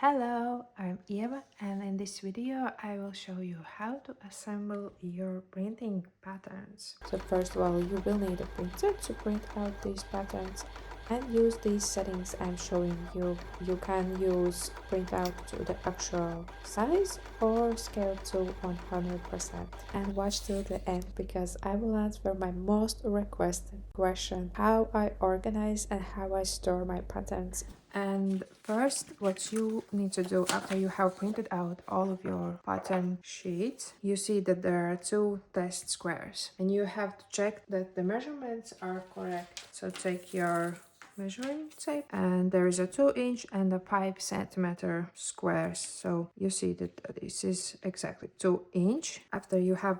Hello, I'm Eva, and in this video I will show you how to assemble your printing patterns. So first of all, you will need a printer to print out these patterns and use these settings I'm showing you. You can use printout to the actual size or scale to 100%. And watch till the end because I will answer my most requested question: how I organize and how I store my patterns. And first, what you need to do after you have printed out all of your pattern sheets, you see that there are two test squares and you have to check that the measurements are correct. So take your measuring tape and there is a 2-inch and a 5 centimeter squares. So you see that this is exactly 2-inch. After you have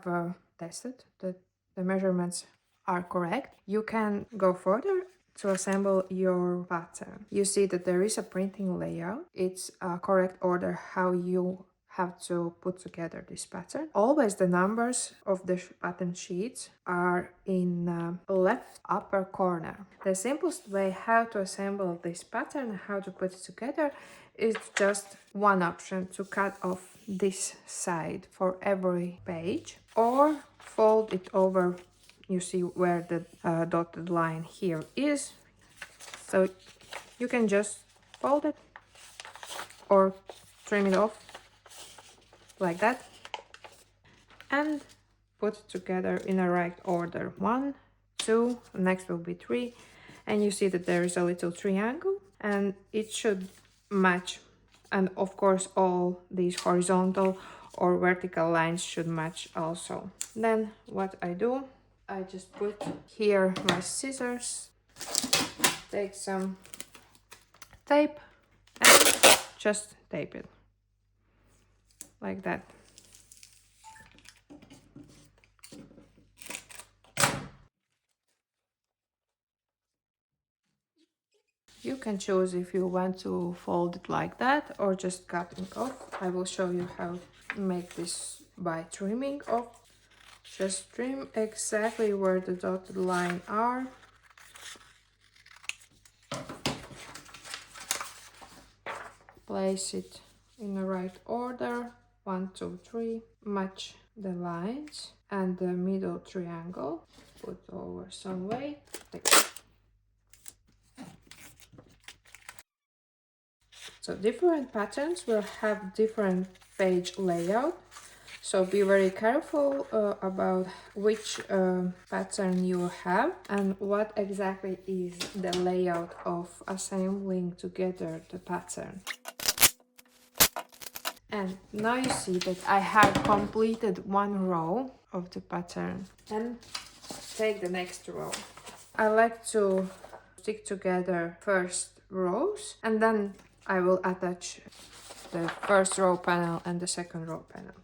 tested that the measurements are correct, you can go further to assemble your pattern. You see that there is a printing layout. It's a correct order how you have to put together this pattern. Always the numbers of the pattern sheets are in left upper corner. The simplest way how to assemble this pattern, how to put it together, is just one option: to cut off this side for every page or fold it over. You see where the dotted line here is, so you can just fold it or trim it off like that and put it together in a right order. 1, 2, next will be 3, and you see that there is a little triangle and it should match, and of course all these horizontal or vertical lines should match also. Then what I do, I just put here my scissors, take some tape and just tape it like that. You can choose if you want to fold it like that or just cutting off. I will show you how to make this by trimming off. Just trim exactly where the dotted line are. Place it in the right order. 1, 2, 3. Match the lines and the middle triangle. Put over some way. So different patterns will have different page layout. So be very careful about which pattern you have and what exactly is the layout of assembling together the pattern. And now you see that I have completed one row of the pattern, and take the next row. I like to stick together first rows and then I will attach the first row panel and the second row panel.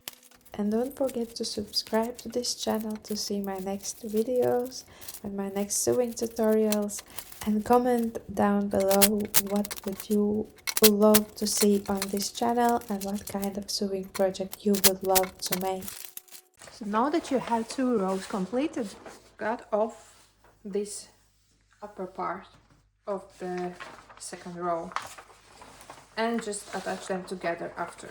And don't forget to subscribe to this channel to see my next videos and my next sewing tutorials, and comment down below what would you love to see on this channel and what kind of sewing project you would love to make. So now that you have 2 rows completed, cut off this upper part of the second row and just attach them together after.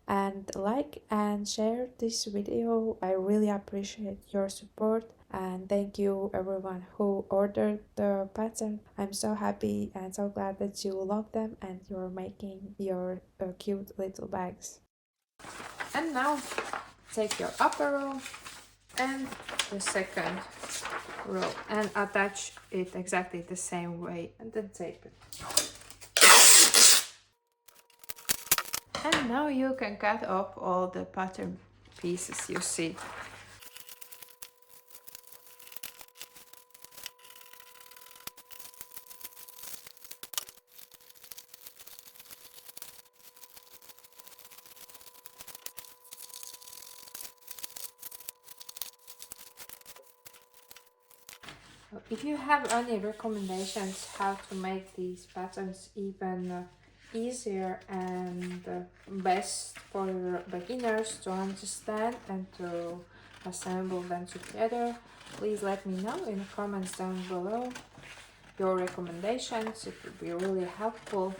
And like and share this video. I really appreciate your support, and thank you everyone who ordered the pattern. I'm so happy and so glad that you love them and you're making your cute little bags. And now take your upper row and the second row and attach it exactly the same way and then tape it. And now you can cut off all the pattern pieces you see. If you have any recommendations how to make these patterns even easier and best for beginners to understand and to assemble them together, please let me know in the comments down below your recommendations. It would be really helpful.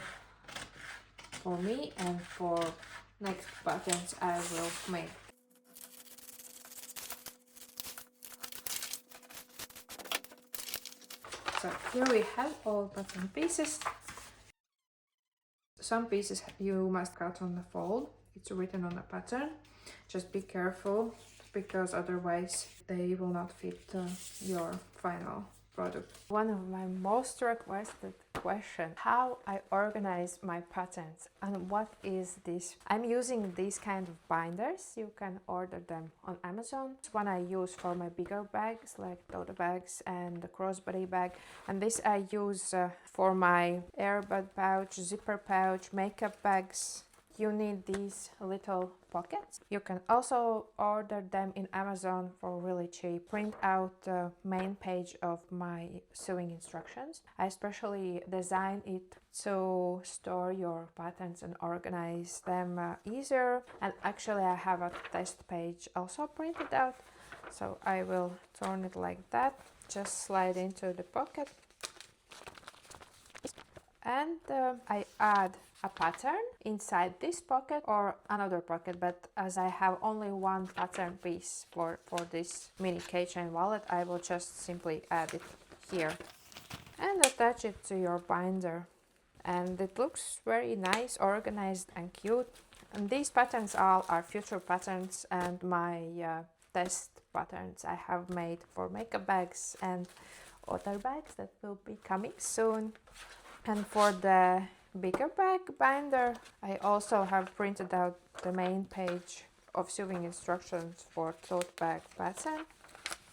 for me and for next patterns I will make. So here we have all pattern pieces. Some pieces you must cut on the fold. It's written on the pattern. Just be careful because otherwise they will not fit your final product. One of my most requested questions: how I organize my patterns and what is this? I'm using these kind of binders. You can order them on Amazon. It's one I use for my bigger bags like tote bags and the crossbody bag, and this I use for my earbud pouch, zipper pouch, makeup bags. You need these little pockets. You can also order them in Amazon for really cheap. Print out the main page of my sewing instructions. I especially design it to store your patterns and organize them easier. And actually I have a test page also printed out. So I will turn it like that. Just slide into the pocket. And I add a pattern inside this pocket or another pocket, but as I have only one pattern piece for this mini keychain wallet, I will just simply add it here and attach it to your binder. And it looks very nice, organized and cute. And these patterns all are future patterns and my test patterns I have made for makeup bags and other bags that will be coming soon. And for the bigger bag binder, I also have printed out the main page of sewing instructions for tote bag pattern.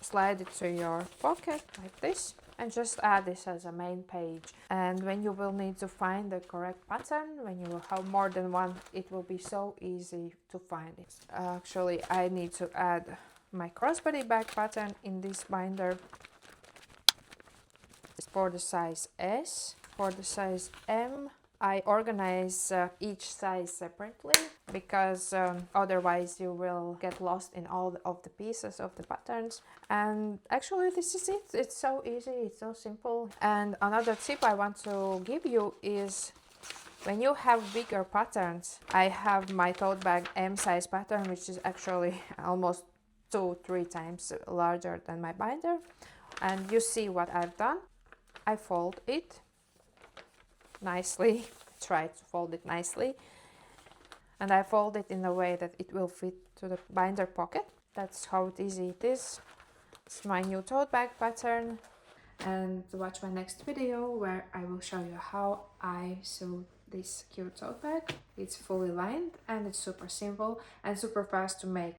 Slide it to your pocket like this and just add this as a main page. And when you will need to find the correct pattern, when you will have more than one, it will be so easy to find it. Actually, I need to add my crossbody bag pattern in this binder. For the size S. For the size M, I organize each size separately because otherwise you will get lost in all of the pieces of the patterns. And actually this is it. It's so easy, it's so simple. And another tip I want to give you is when you have bigger patterns, I have my tote bag M size pattern, which is actually almost 2-3 times larger than my binder. And you see what I've done. I fold it nicely, try to fold it nicely, and I fold it in a way that it will fit to the binder pocket. That's how easy it is. It's my new tote bag pattern. And watch my next video where I will show you how I sew this cute tote bag. It's fully lined and it's super simple and super fast to make.